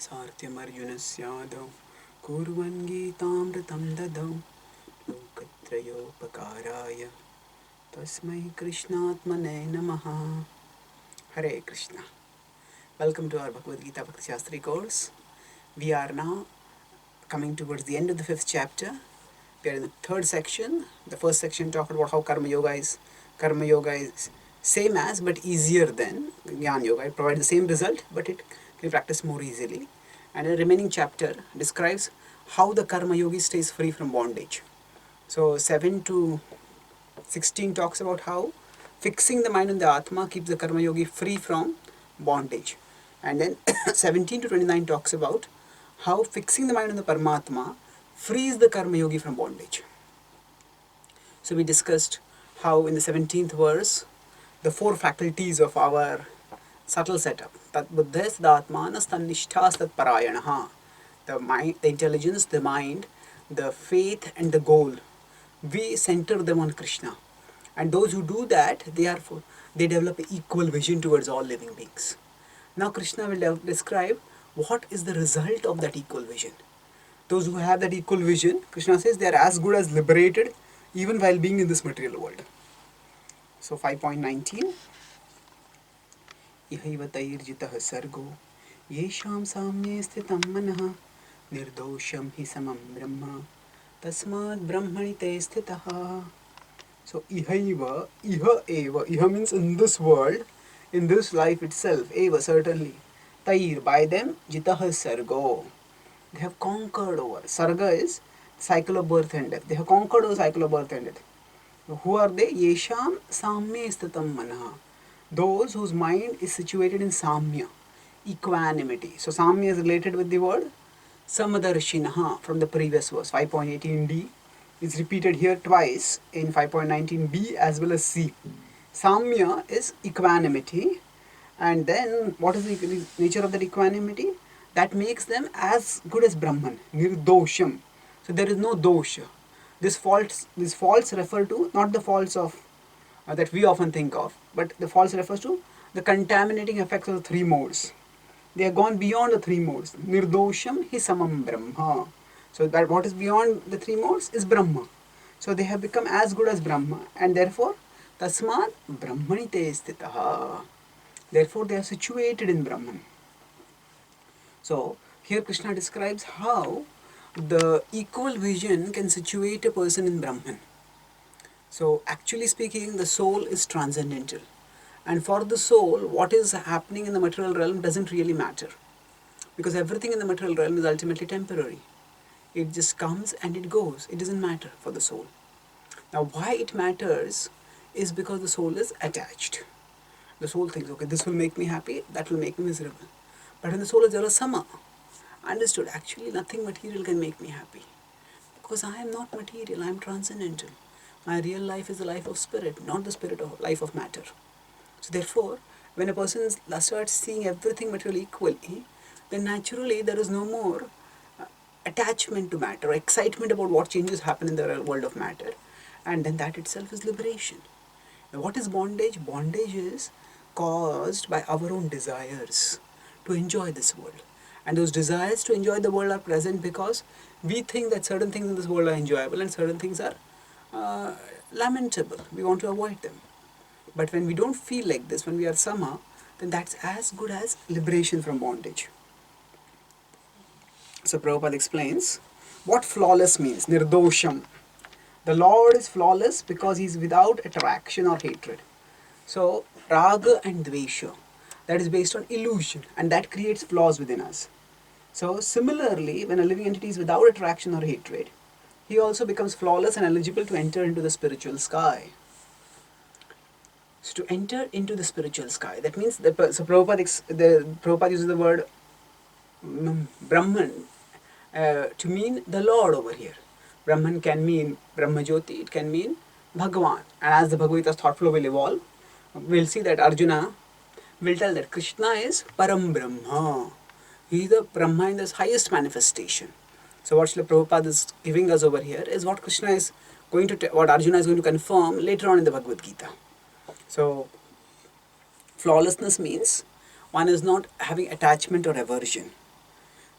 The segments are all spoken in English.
सार्थ्यमर्जुनस्यादौ कुर्वन् गीतामृतं ददौ लोकत्रयोपकाराय तस्मै कृष्णात्मने नमः. Hare Krishna. Welcome to our Bhagavad Gita Bhakti Shastri course. We are now coming towards the end of the 5th chapter. We are in the 3rd section. The first section talked about how Karma Yoga is same as but easier than Jnana Yoga. It provides the same result, but it can be practiced more easily. And the remaining chapter describes how the Karma Yogi stays free from bondage. So 7 to 16 talks about how fixing the mind on the Atma keeps the Karma Yogi free from bondage. And then 17 to 29 talks about how fixing the mind on the Paramatma frees the Karma Yogi from bondage. So we discussed how in the 17th verse, the 4 faculties of our subtle setup, Tat Buddhas Datmanas Tanishthas Tat Parayanaha, the mind, the intelligence, the mind, the faith and the goal, we center them on Krishna. And those who do that, they develop an equal vision towards all living beings. Now Krishna will describe what is the result of that equal vision. Those who have that equal vision, Krishna says, they are as good as liberated even while being in this material world. So 5.19 Ihaiva tairjitah sargo yesham samye sthitam manah nirdosham hi samam brahma tasmad brahmani te sthitah. So ihaiva, iha eva, iha means in this world, in this life itself, eva certainly, tair, by them, jitah sargo, they have conquered over. Sarga is cycle of birth and death. They have conquered over cycle of birth and death. Who are they? Yesham samya sthitam manah. Those whose mind is situated in samya, equanimity. So samya is related with the word samadarshinaha from the previous verse. 5.18d is repeated here twice in 5.19b as well as c. Samya is equanimity, and then what is the nature of that equanimity? That makes them as good as Brahman, nirdosham. So there is no dosha. These faults refer to not the faults of that we often think of, but the faults refers to the contaminating effects of the 3 modes. They have gone beyond the 3 modes. Nirdosham hi samam brahma. So that what is beyond the 3 modes is Brahma. So they have become as good as Brahma, and therefore tasmad brahmani te sthitah. Therefore they are situated in Brahman. So here Krishna describes how the equal vision can situate a person in Brahman. So actually speaking, the soul is transcendental, and for the soul what is happening in the material realm doesn't really matter, because everything in the material realm is ultimately temporary. It just comes and it goes. It doesn't matter for the soul. Now why it matters is because the soul is attached. The soul thinks, okay, this will make me happy, that will make me miserable. But when the soul is jarasama, understood, actually nothing material can make me happy, because I am not material, I am transcendental. My real life is the life of spirit, not the spirit of life of matter. So therefore, when a person starts seeing everything material equally, then naturally there is no more attachment to matter, excitement about what changes happen in the world of matter, and then that itself is liberation. Now what is bondage? Bondage is caused by our own desires to enjoy this world. And those desires to enjoy the world are present because we think that certain things in this world are enjoyable and certain things are lamentable. We want to avoid them. But when we don't feel like this, when we are sama, then that's as good as liberation from bondage. So Prabhupada explains what flawless means. Nirdosham. The Lord is flawless because he is without attraction or hatred. So raga and dvesha, that is based on illusion, and that creates flaws within us. So similarly, when a living entity is without attraction or hatred, he also becomes flawless and eligible to enter into the spiritual sky. So to enter into the spiritual sky, that means Prabhupada uses the word Brahman to mean the Lord over here. Brahman can mean Brahmajyoti, it can mean Bhagavan. And as the Bhagavad Gita's thought flow will evolve, we'll see that Arjuna will tell that Krishna is Param Brahma. He is the Brahma in the highest manifestation. So what Srila Prabhupada is giving us over here is what Krishna is going to, what Arjuna is going to confirm later on in the Bhagavad Gita. So flawlessness means one is not having attachment or aversion.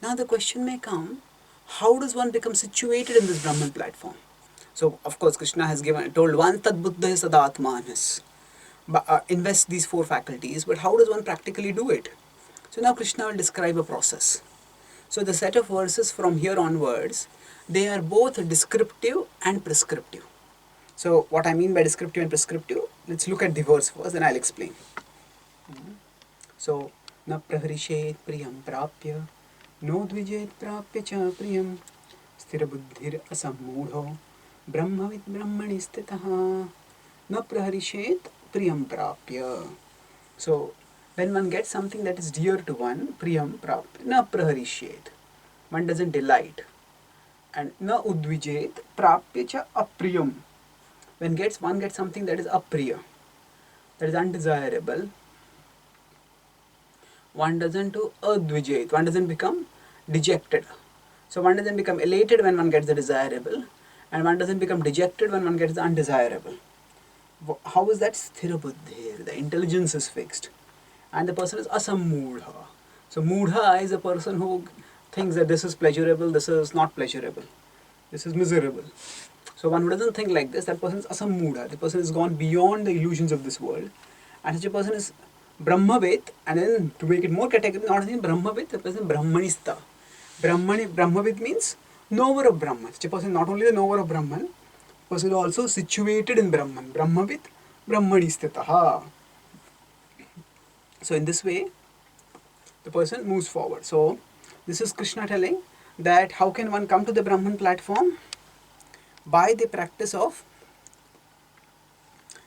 Now the question may come, how does one become situated in this Brahman platform? So of course Krishna has told one tad buddha sadatmanas, invest these four faculties, but how does one practically do it? So now Krishna will describe a process. So the set of verses from here onwards, they are both descriptive and prescriptive. So what I mean by descriptive and prescriptive, let's look at the verse first, then I'll explain. So, na praharishet priyam prapya, no dvijet prapya cha priyam, sthira buddhir asammudho, brahmavid brahmani stitaha, na praharishet priyam prapya. So, when one gets something that is dear to one, priyam prapya, na praharishet, one doesn't delight. And na udvijet prapya cha apriyam, when one gets something that is apriya, that is undesirable, one doesn't do advijayat, one doesn't become dejected. So one doesn't become elated when one gets the desirable, and one doesn't become dejected when one gets the undesirable. How is that? Sthira buddhi, the intelligence is fixed, and the person is asammudha. So mudha is a person who thinks that this is pleasurable, this is not pleasurable, this is miserable. So one who doesn't think like this, that person is asammudha. The person has gone beyond the illusions of this world, and such a person is Brahmavid, and then to make it more categorical, not only Brahmavid, the person Brahmanista. Brahmavid means knower of Brahman. Such a person is not only the knower of Brahman, person is also situated in Brahman. Brahmavid, Brahmanistataha. So in this way, the person moves forward. So this is Krishna telling that how can one come to the Brahman platform? By the practice of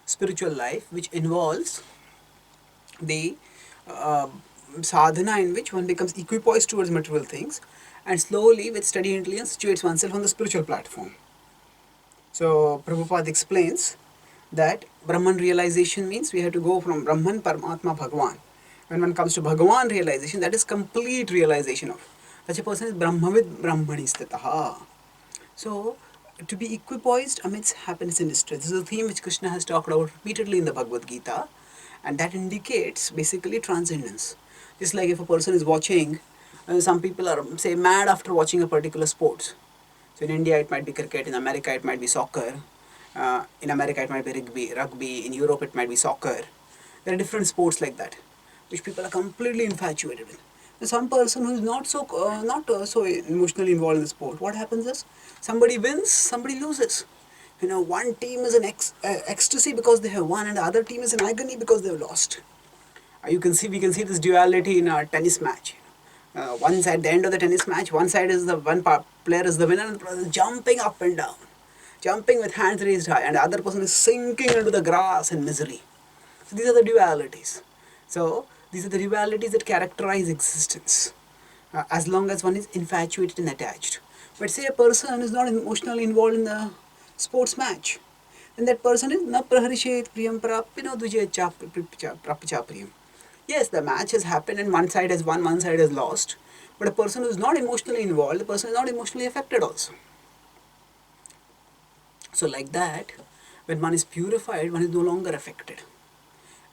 spiritual life, which involves the sadhana in which one becomes equipoised towards material things, and slowly with steady intelligence situates oneself on the spiritual platform. So Prabhupada explains that Brahman realization means we have to go from Brahman, Paramatma, Bhagavan. When one comes to Bhagavan realization, that is complete realization of such a person is Brahmavid Brahmani stataha. So to be equipoised amidst happiness and distress, this is a theme which Krishna has talked about repeatedly in the Bhagavad Gita, and that indicates basically transcendence. Just like if a person is watching, some people are say mad after watching a particular sport. So in India it might be cricket, in America it might be soccer, in America it might be rugby, in Europe it might be soccer. There are different sports like that, which people are completely infatuated with. And some person who is not so emotionally involved in the sport, what happens is somebody wins, somebody loses. You know, one team is in ecstasy because they have won, and the other team is in agony because they have lost. We can see this duality in a tennis match. One side, at the end of the tennis match, one side is the player is the winner, and the player is jumping up and down, jumping with hands raised high, and the other person is sinking into the grass in misery. So these are the dualities. So these are the dualities that characterize existence, as long as one is infatuated and attached. But say a person is not emotionally involved in the sports match, then that person is na praharishet priyam prapino dvijayat prapcha priyam. Yes, the match has happened and one side has won, one side has lost, but a person who is not emotionally involved, the person is not emotionally affected also. So like that, when one is purified, one is no longer affected.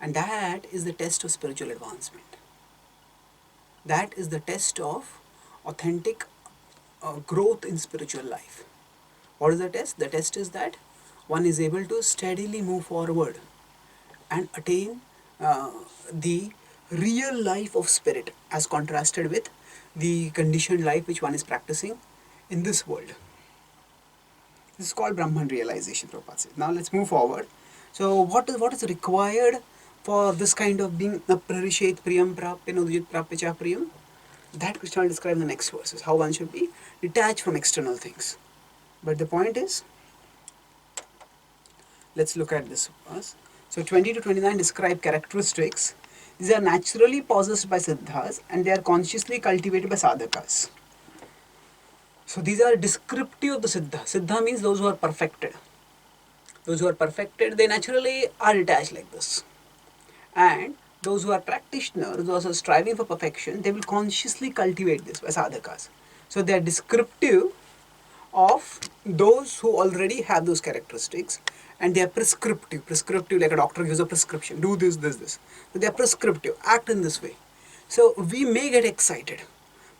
And that is the test of spiritual advancement. That is the test of authentic growth in spiritual life. What is the test? The test is that one is able to steadily move forward and attain the real life of spirit as contrasted with the conditioned life which one is practicing in this world. This is called Brahman realization, Prabhupada says. Now let's move forward. So what is required for this kind of being prarishet priyam prapya prapya priyam? That Krishna will describe in the next verses, how one should be detached from external things. But the point is, let's look at this verse. So 20 to 29 describe characteristics. These are naturally possessed by siddhas and they are consciously cultivated by sadhakas. So these are descriptive of the siddha. Siddha means those who are perfected. Those who are perfected, they naturally are detached like this. And those who are practitioners, those who are striving for perfection, they will consciously cultivate this by sadhakas. So they are descriptive of those who already have those characteristics, and they are prescriptive. Prescriptive, like a doctor gives a prescription, do this. So they are prescriptive, act in this way. So we may get excited,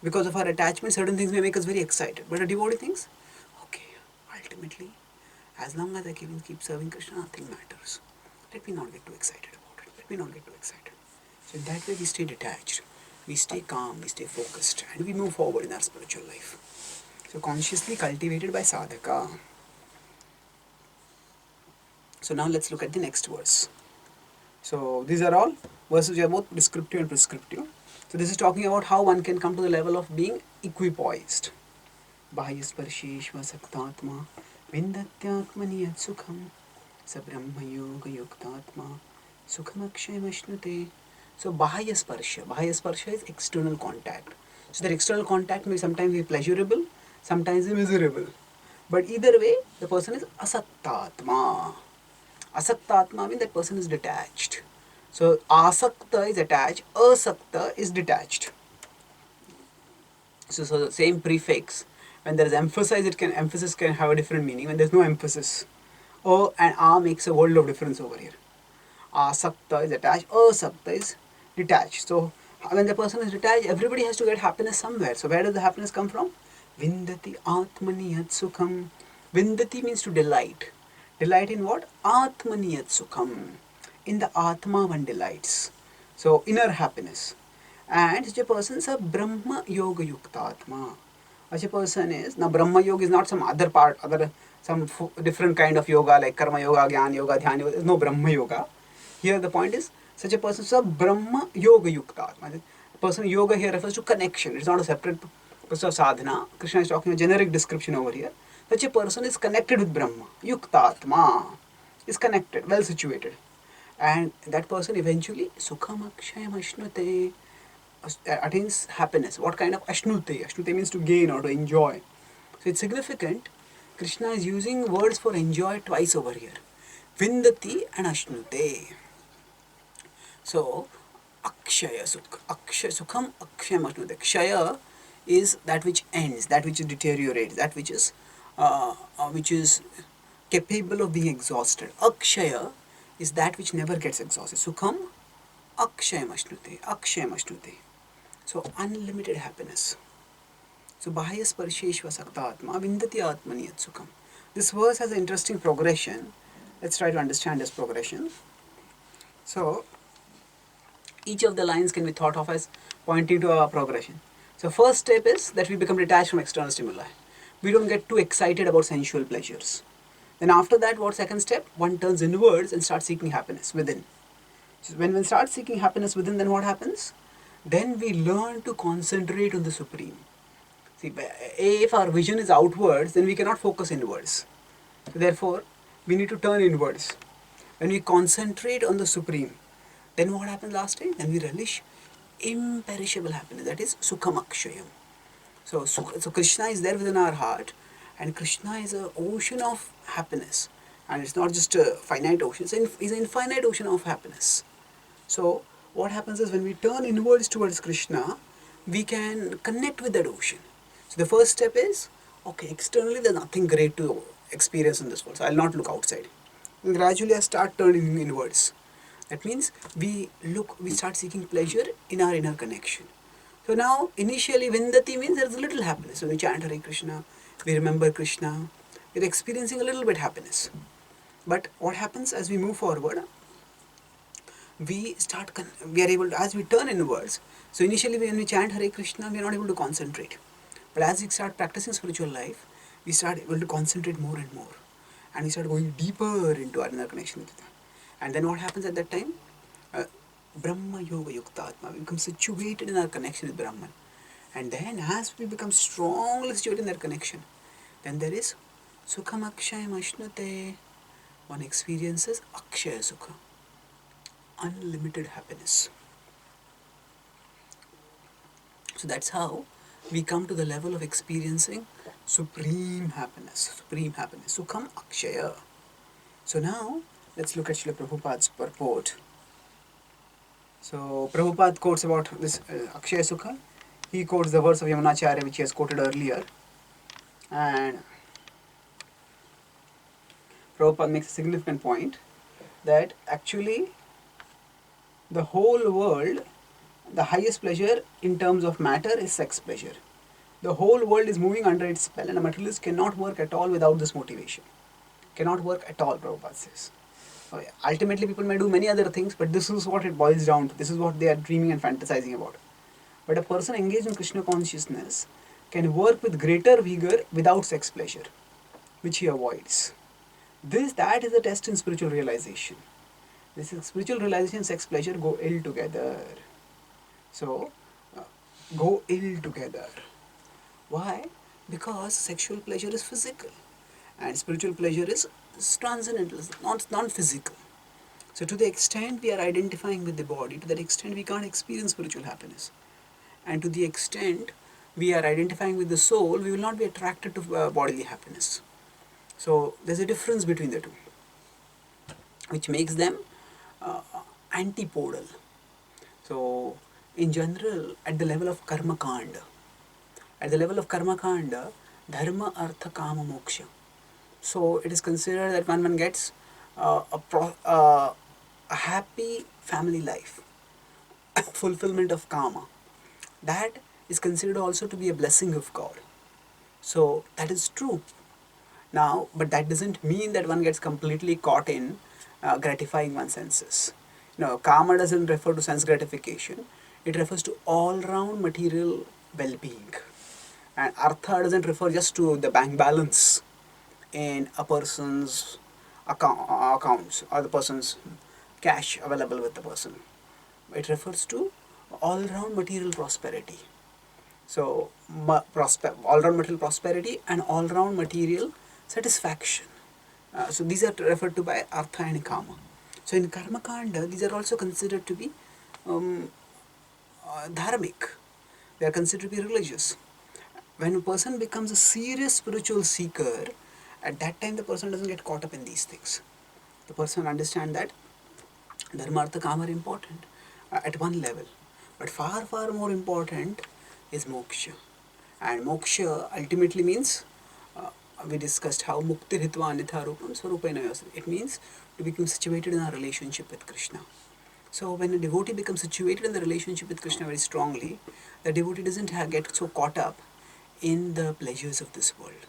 Because of our attachment, certain things may make us very excited. But a devotee thinks, okay, ultimately, as long as I keep serving Krishna, nothing matters. Let me not get too excited about it. Let me not get too excited. So in that way we stay detached, we stay calm, we stay focused, and we move forward in our spiritual life. So consciously cultivated by sadhaka. So now let's look at the next verse. So these are all verses which are both descriptive and prescriptive. So this is talking about how one can come to the level of being equipoised. Bahyasparsheshva saktatma vindatyatmani yat sukham sa brahma yoga yuktatma sukham akshayam ashnute. So Bahayasparsha is external contact. So that external contact may sometimes be pleasurable, sometimes be miserable. But either way, the person is asaktatma. Asaktatma means that person is detached. So asakta is attached, asakta is detached. So the same prefix, when there is emphasis can have a different meaning. When there is no emphasis, O and A makes a world of difference over here. Asakta is attached, asakta is detached. So when the person is detached, everybody has to get happiness somewhere. So where does the happiness come from? Vindati atmani yat sukham. Vindati means to delight. Delight in what? Atmani yat sukham. In the Atma one delights. So inner happiness. And such a person is a Brahma Yoga Yukta Atma. Such a person is, now Brahma Yoga is not some other part, some different kind of yoga like Karma Yoga, Jnana Yoga, Dhyana Yoga. There is no Brahma Yoga. Here the point is, such a person is a Brahma Yoga Yukta Atma. The person yoga here refers to connection. It's not a separate process of sadhana. Krishna is talking a generic description over here. Such a person is connected with Brahma. Yukta Atma is connected, well situated. And that person eventually Sukham Akshayam Ashnute attains happiness. What kind of Ashnute? Ashnute means to gain or to enjoy. So it's significant. Krishna is using words for enjoy twice over here. Vindati and Ashnute. So Akshaya Sukh. Sukham Akshayam Ashnute. Kshaya is that which ends, that which deteriorates, that which is capable of being exhausted. Akshaya is that which never gets exhausted. Sukham Akshayam Ashnute. Akshayam Ashnute. So unlimited happiness. So Bahayasparsheshva saktatma vindati atmani yat sukham. This verse has an interesting progression. Let's try to understand this progression. So each of the lines can be thought of as pointing to a progression. So first step is that we become detached from external stimuli. We don't get too excited about sensual pleasures. Then after that, what second step? One turns inwards and starts seeking happiness within. So when one starts seeking happiness within, then what happens? Then we learn to concentrate on the Supreme. See, if our vision is outwards, then we cannot focus inwards. So therefore, we need to turn inwards. When we concentrate on the Supreme, then what happens last time? Then we relish imperishable happiness. That is Sukham Akshayam. So Krishna is there within our heart, and Krishna is an ocean of happiness. And it's not just a finite ocean, it's an infinite ocean of happiness. So what happens is when we turn inwards towards Krishna, we can connect with that ocean. So the first step is, okay, externally there's nothing great to experience in this world, so I'll not look outside. And gradually I start turning inwards. That means we start seeking pleasure in our inner connection. So now initially Vindati means there's a little happiness. When we chant Hare Krishna, we remember Krishna, we're experiencing a little bit happiness. But what happens as we move forward? We are able to, as we turn inwards. So initially when we chant Hare Krishna, we are not able to concentrate. But as we start practicing spiritual life, we start able to concentrate more and more. And we start going deeper into our inner connection with it. And then what happens at that time? Brahma Yoga Yukta Atma. We become situated in our connection with Brahman. And then as we become strongly situated in that connection, then there is Sukham Akshayam Ashnute. One experiences Akshaya Sukha. Unlimited happiness. So that's how we come to the level of experiencing supreme happiness. Sukham Akshaya. So now let's look at Srila Prabhupada's purport. So Prabhupada quotes about this Akshaya Sukha. He quotes the verse of Yamunacharya which he has quoted earlier. And Prabhupada makes a significant point that actually the whole world the highest pleasure in terms of matter is sex pleasure. The whole world is moving under its spell, and a materialist cannot work at all without this motivation. Cannot work at all, Prabhupada says. Ultimately, people may do many other things, but this is what it boils down to. This is what they are dreaming and fantasizing about. But a person engaged in Krishna consciousness can work with greater vigor without sex pleasure, which he avoids. That is the test in spiritual realization. This is spiritual realization and sex pleasure go ill together. So, go ill together. Why? Because sexual pleasure is physical and spiritual pleasure is transcendental, not non-physical. So to the extent we are identifying with the body, to that extent we can't experience spiritual happiness. And to the extent we are identifying with the soul, we will not be attracted to bodily happiness. So there's a difference between the two, which makes them antipodal. So in general, at the level of karma kanda, dharma, artha, kama, moksha. So it is considered that when one gets a happy family life, fulfillment of karma, that is considered also to be a blessing of God. So that is true. Now, but that doesn't mean that one gets completely caught in gratifying one's senses. Karma doesn't refer to sense gratification. It refers to all-round material well-being. And artha doesn't refer just to the bank balance in a person's accounts or the person's cash available with the person. It refers to all-round material prosperity. So, all-round material prosperity and all-round material satisfaction. So these are referred to by artha and kama. So in karma kanda, these are also considered to be dharmic. They are considered to be religious. When a person becomes a serious spiritual seeker, at that time the person doesn't get caught up in these things. The person understands that dharma, artha, kama are important at one level. But far, far more important is moksha. And moksha ultimately means, we discussed how mukti hitva anitha rupam swarupena yasati. It means to become situated in a relationship with Krishna. So when a devotee becomes situated in the relationship with Krishna very strongly, the devotee doesn't get so caught up in the pleasures of this world.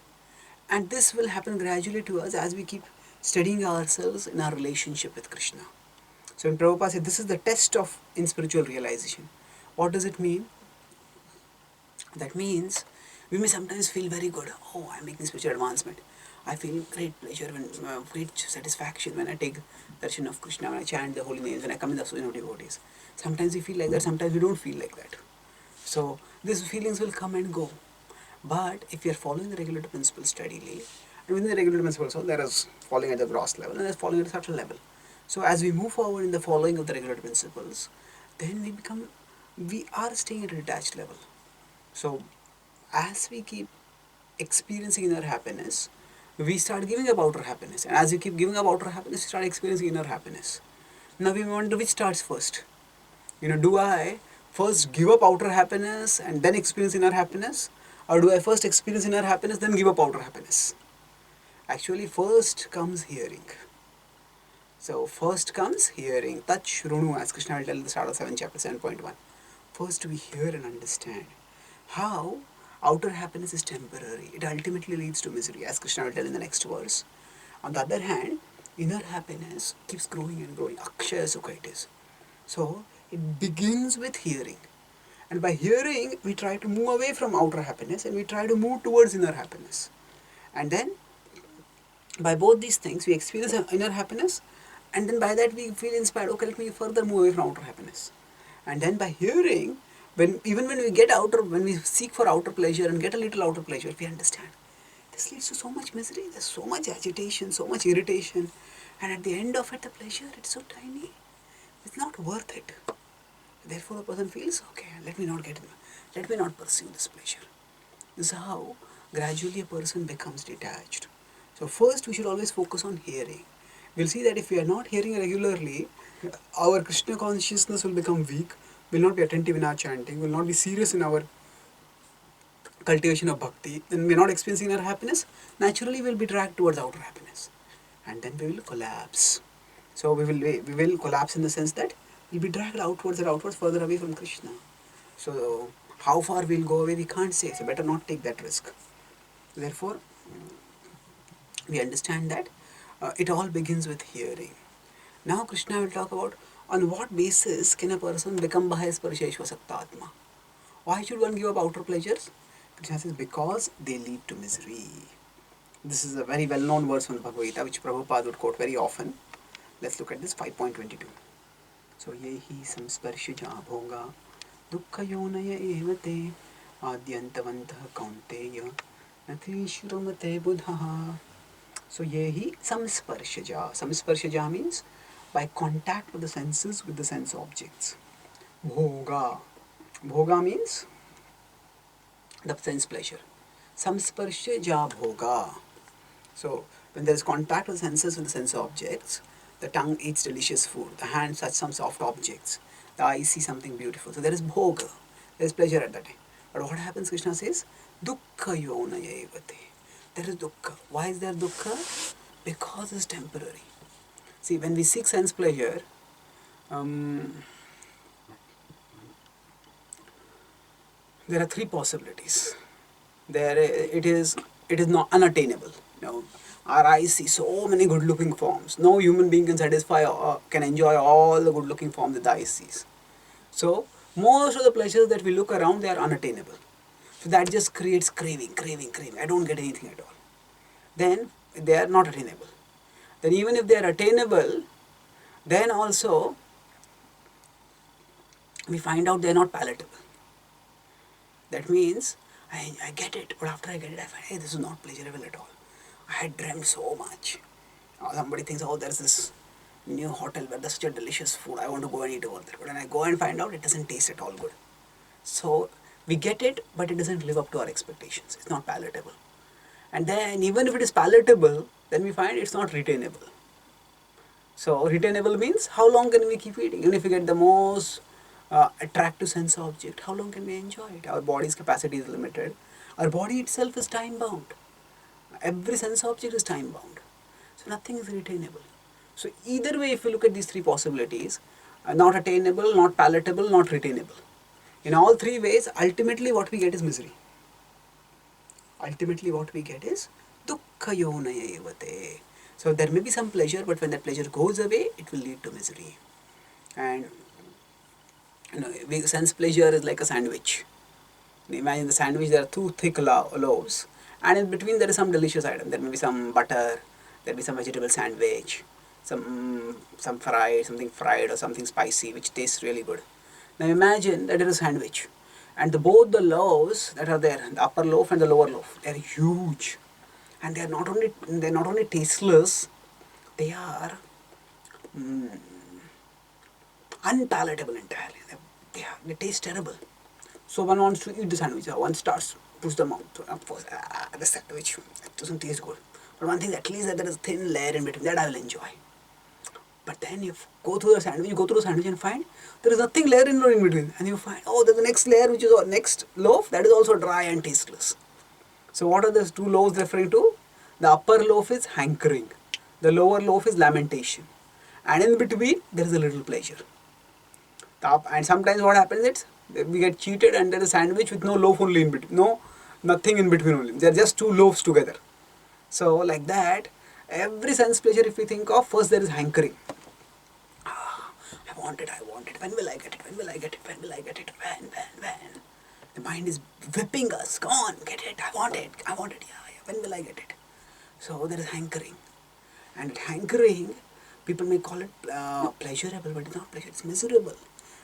And this will happen gradually to us as we keep studying ourselves in our relationship with Krishna. So when Prabhupada said this is the test of in spiritual realization, what does it mean? That means we may sometimes feel very good. Oh, I'm making spiritual advancement. I feel great pleasure, great satisfaction when I take darshan of Krishna, when I chant the holy names, when I come in the association of devotees. Sometimes we feel like that, sometimes we don't feel like that. So these feelings will come and go. But if you are following the regulator principle steadily, and within the regulator principle also there is following at the gross level and there is following at a subtle level. So as we move forward in the following of the regulator principles, then we are staying at a detached level. So as we keep experiencing inner happiness, we start giving up outer happiness. And as you keep giving up outer happiness, you start experiencing inner happiness. Now we wonder which starts first. Do I first give up outer happiness and then experience inner happiness? Or do I first experience inner happiness, then give up outer happiness? Actually, first comes hearing. So first comes hearing. Tat Shrunu, as Krishna will tell in the start of 7th chapter 7.1. First we hear and understand how outer happiness is temporary. It ultimately leads to misery, as Krishna will tell in the next verse. On the other hand, inner happiness keeps growing and growing. Akshaya Sukha it is. So it begins with hearing. And by hearing, we try to move away from outer happiness and we try to move towards inner happiness. And then, by both these things, we experience inner happiness, and then by that we feel inspired, okay, let me further move away from outer happiness. And then by hearing, when we seek for outer pleasure and get a little outer pleasure, we understand this leads to so much misery, there's so much agitation, so much irritation, and at the end of it, the pleasure, it's so tiny, it's not worth it. Therefore, a person feels, okay, let me not pursue this pleasure. This is how gradually a person becomes detached. So first, we should always focus on hearing. We'll see that if we are not hearing regularly, our Krishna consciousness will become weak, will not be attentive in our chanting, will not be serious in our cultivation of bhakti, then we are not experiencing inner happiness, naturally we will be dragged towards outer happiness. And then we will collapse. So we will collapse in the sense that You'll be dragged outwards and outwards, further away from Krishna. So how far we'll go away, we can't say. So better not take that risk. Therefore, we understand that it all begins with hearing. Now Krishna will talk about on what basis can a person become Bahaya Sparsheshva Saktatma. Why should one give up outer pleasures? Krishna says because they lead to misery. This is a very well-known verse from the Bhagavad Gita which Prabhupada would quote very often. Let's look at this 5.22. So yehi samsparshaja bhoga dukkha yonaya evate adyantavantah kaunteya nati shrumate buddha. So yehi samsparshaja. Samsparshaja means by contact of the senses with the sense objects. Bhoga. Bhoga means the sense pleasure. Samsparshaja bhoga. So when there is contact of the senses with the sense objects, the tongue eats delicious food, the hand touches some soft objects, the eye sees something beautiful. So there is bhoga, there is pleasure at that time. But what happens, Krishna says, dukkha yonaya evate. There is dukkha. Why is there dukkha? Because it's temporary. See, when we seek sense pleasure, there are three possibilities. It is not unattainable. Our eyes see so many good-looking forms. No human being can satisfy or can enjoy all the good-looking forms that the eye sees. So most of the pleasures that we look around, they are unattainable. So that just creates craving. I don't get anything at all. Then they are not attainable. Then even if they are attainable, then also we find out they are not palatable. That means I get it, but after I get it, I find, hey, this is not pleasurable at all. I had dreamt so much. Somebody thinks, oh, there's this new hotel where there's such a delicious food. I want to go and eat over there. But when I go and find out, it doesn't taste at all good. So we get it, but it doesn't live up to our expectations. It's not palatable. And then even if it is palatable, then we find it's not retainable. So retainable means how long can we keep eating? Even if we get the most attractive sense object, how long can we enjoy it? Our body's capacity is limited. Our body itself is time bound. Every sense object is time bound. So nothing is retainable. So either way, if you look at these three possibilities, not attainable, not palatable, not retainable. In all three ways, ultimately what we get is misery. Ultimately what we get is dukkha yonaya evate. So there may be some pleasure, but when that pleasure goes away, it will lead to misery. And sense pleasure is like a sandwich. Imagine the sandwich, there are two thick loaves, and in between there is some delicious item. There may be some butter, there may be some vegetable sandwich, something fried or something spicy which tastes really good. Now imagine that it is a sandwich, and both the loaves that are there, the upper loaf and the lower loaf, they are huge, and they are not only tasteless, they are unpalatable entirely. They taste terrible. So one wants to eat the sandwich. One starts, push the mouth. Of course, the sandwich, it doesn't taste good. But one thinks at least that there is a thin layer in between, that I will enjoy. But then you go through the sandwich and find there is nothing layer in between. And you find, oh, there's the next layer which is next loaf, that is also dry and tasteless. So what are those two loaves referring to? The upper loaf is hankering. The lower loaf is lamentation. And in between, there is a little pleasure. And sometimes what happens is, we get cheated and there is a sandwich with no loaf only in between. Nothing in between only. They are just two loaves together. So like that, every sense pleasure if we think of, first there is hankering. I want it. When will I get it? When? The mind is whipping us. Come on, get it. I want it. Yeah. When will I get it? So there is hankering. And hankering, people may call it pleasurable, but it's not pleasure, it's miserable.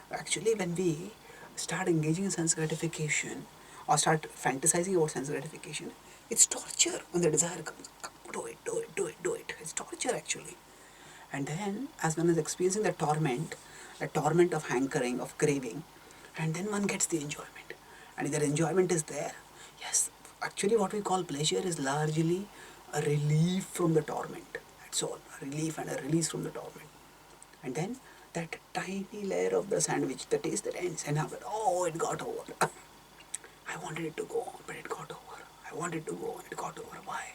Actually, when we start engaging in sense gratification or start fantasizing about sense gratification, it's torture when the desire comes. Come, do it. It's torture actually. And then, as one is experiencing the torment of hankering, of craving, and then one gets the enjoyment. And if that enjoyment is there, yes, actually what we call pleasure is largely a relief from the torment. That's all, a relief and a release from the torment. And then that tiny layer of the sandwich, the taste that ends, and after, oh, it got over. I wanted it to go on, but it got over. I wanted to go on, it got over. Why?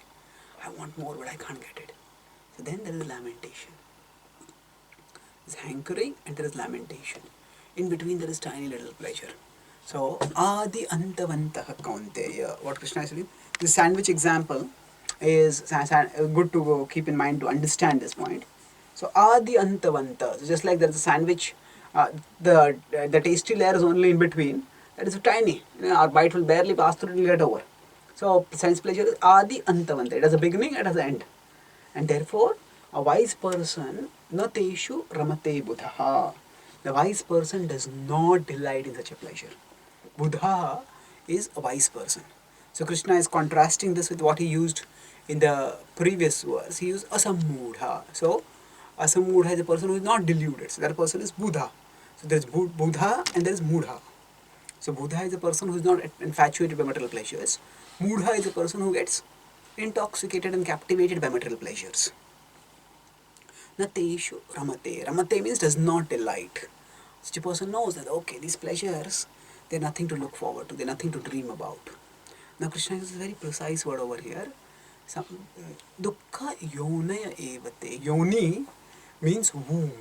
I want more, but I can't get it. So then there is lamentation. There's hankering and there is lamentation. In between there is tiny little pleasure. So, Adi Antavantah Kaunteya. What Krishna is saying. This sandwich example is good to go keep in mind to understand this point. So, Adi Antavanta. So just like there is a sandwich, the tasty layer is only in between. That is tiny. Our bite will barely pass through, it will get over. So, sense pleasure is Adi Antavanta. It has a beginning, it has an end. And therefore, a wise person, na teshu ramate buddha. The wise person does not delight in such a pleasure. Buddha is a wise person. So Krishna is contrasting this with what he used in the previous verse. He used asammudha. So asammudha is a person who is not deluded. So that person is Buddha. So there is Buddha and there is Mudha. So Buddha is a person who is not infatuated by material pleasures. Mudha is a person who gets intoxicated and captivated by material pleasures. Nateshu ramate. Ramate means does not delight. Such a person knows that, okay, these pleasures, they're nothing to look forward to, they're nothing to dream about. Now Krishna uses a very precise word over here. Dukkha yonaya evate. Yoni means womb.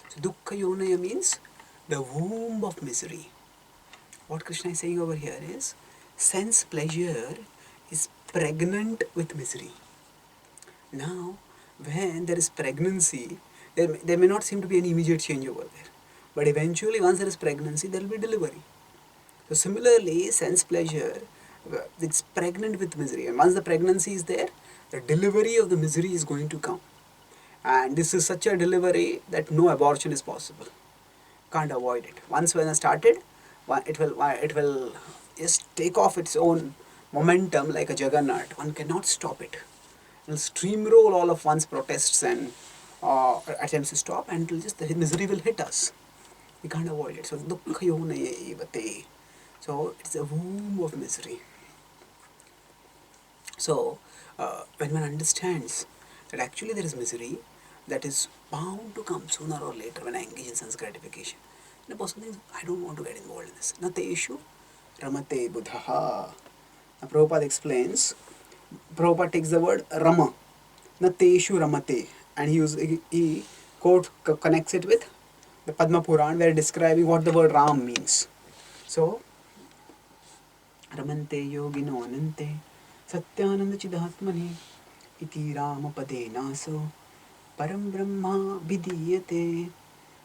So dukkha yonaya means the womb of misery. What Krishna is saying over here is, sense pleasure is pregnant with misery. Now, when there is pregnancy, there may not seem to be any immediate change over there. But eventually, once there is pregnancy, there will be delivery. So similarly, sense pleasure, it's pregnant with misery. And once the pregnancy is there, the delivery of the misery is going to come. And this is such a delivery that no abortion is possible. Can't avoid it. Once when it started, it will just take off its own momentum like a juggernaut. One cannot stop it. It will steamroll all of one's protests and attempts to stop, and the misery will hit us. We can't avoid it. So dukkha yonaya evate. So it's a womb of misery. So when one understands that actually there is misery that is bound to come sooner or later when I engage in sense gratification, and the person thinks, I don't want to get involved in this. Na teshu ramate buddha. Now Prabhupada explains, Prabhupada takes the word rama, na teshu ramate, and he connects it with the Padma Puran, where describing what the word Ram means. So, Ramante yogino anante satyananda chidatmani iti Rama pade naso param brahma vidiyate.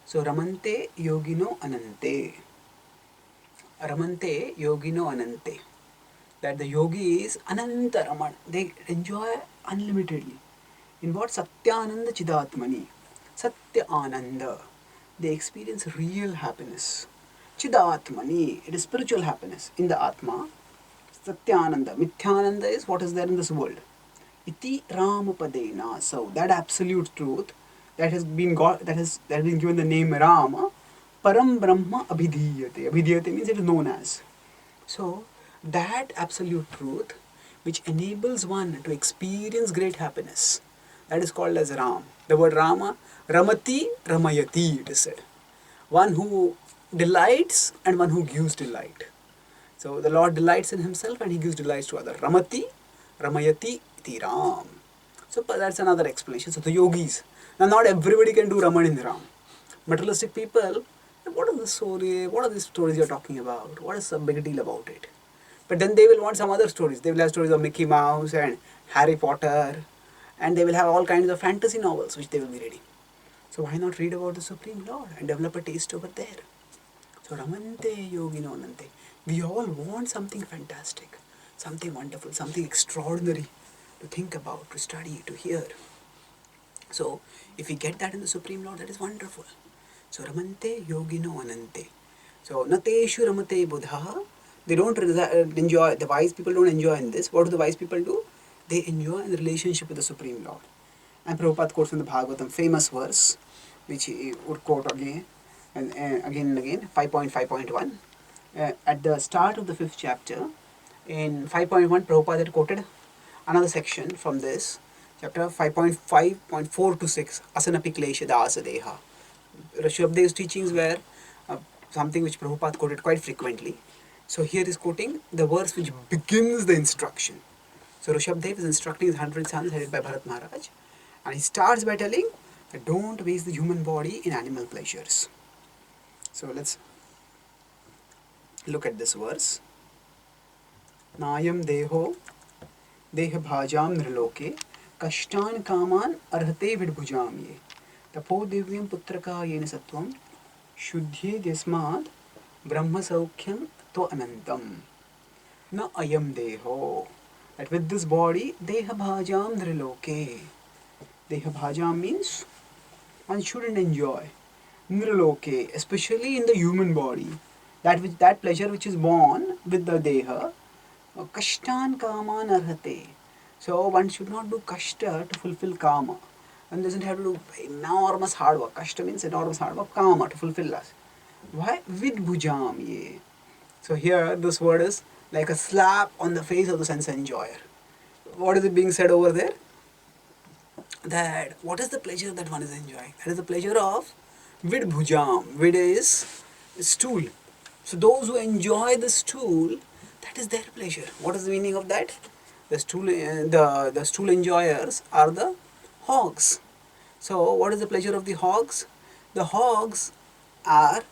So, Ramante yogino anante. Ramante yogino anante. That the yogis ananta raman, they enjoy unlimitedly. In what? Satyananda chidatmani. Satya ananda. They experience real happiness. Chidatmani, it is spiritual happiness in the Atma. Satyananda, Mithyananda is what is there in this world. Iti Ramapadena, so that absolute truth that has been given the name Rama, Param Brahma Abhidhiyate. Abhidhiyate means it is known as. So that absolute truth which enables one to experience great happiness, that is called as Ram. The word Rama, Ramati, Ramayati, it is said. One who delights and one who gives delight. So the Lord delights in himself and he gives delights to others. Ramati, Ramayati, iti Ram. So that's another explanation. So the yogis. Now not everybody can do Raman in Ram. Materialistic people, what is this story? What are these stories you're talking about? What is the big deal about it? But then they will want some other stories. They will have stories of Mickey Mouse and Harry Potter, and they will have all kinds of fantasy novels which they will be reading. So why not read about the Supreme Lord and develop a taste over there? So Ramante Yogino Nante. We all want something fantastic, something wonderful, something extraordinary to think about, to study, to hear. So if we get that in the Supreme Lord, that is wonderful. So Ramante Yogino Anante. So Nateshu Ramate Buddha. They don't enjoy, the wise people don't enjoy in this. What do the wise people do? They enjoy in the relationship with the Supreme Lord. And Prabhupada quotes from the Bhagavatam, famous verse, which he would quote again and again, 5.5.1. At the start of the 5th chapter, in 5.1, Prabhupada had quoted another section from this, chapter 5.5.4 to 6, Asana Piklesha Dasa Deha. Rishabhadev's teachings were something which Prabhupada quoted quite frequently. So here is quoting the verse which begins the instruction. So Rishabhadev is instructing his 100 sons headed by Bharat Maharaj, and he starts by telling Don't waste the human body in animal pleasures. So let's look at this verse. Nayam deho deha bhajam nriloke kashtan kaman arhate vidbhujam ye tapo divyam putraka yena sattvam shuddhi desmad brahma saukhyam to anantam na ayam deho. That with this body deha bhajam nriloke. Deha bhajam means one shouldn't enjoy. Nriloke, especially in the human body, that pleasure which is born with the deha, kashtan kaman arhate. So one should not do kashta to fulfill kama. One doesn't have to do enormous hard work. Kashta means enormous hard work, kama to fulfill us. Why? Vid bhujam ye. So here this word is like a slap on the face of the sense enjoyer. What is it being said over there? That what is the pleasure that one is enjoying? That is the pleasure of vid bhujam. Vid is stool. So those who enjoy the stool, that is their pleasure. What is the meaning of that? The stool enjoyers are the hogs. So what is the pleasure of the hogs? The hogs are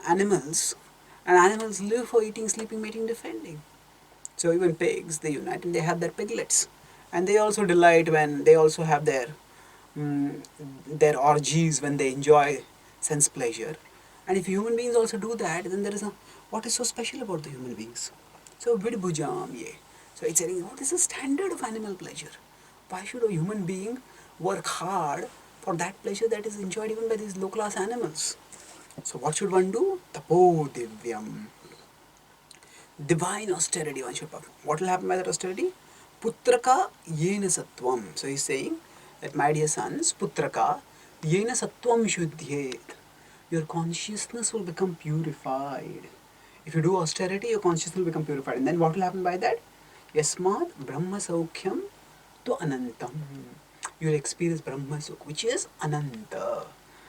animals, and animals live for eating, sleeping, mating, defending. So even pigs, they unite and they have their piglets, and they also delight when they also have their orgies when they enjoy sense pleasure. And if human beings also do that, then there is a what is so special about the human beings? So vid bhujam ye. So it's saying what is the standard of animal pleasure? Why should a human being work hard for that pleasure that is enjoyed even by these low class animals? So what should one do? Tapo divyam. Divine austerity one should perform. What will happen by that austerity? Putraka yena sattvam. So he's saying that my dear sons, putraka yena sattvam shuddhyet. Your consciousness will become purified. If you do austerity, your consciousness will become purified. And then what will happen by that? Yasmat brahma saukhyam to anantam. You will experience brahma sukh, which is ananta.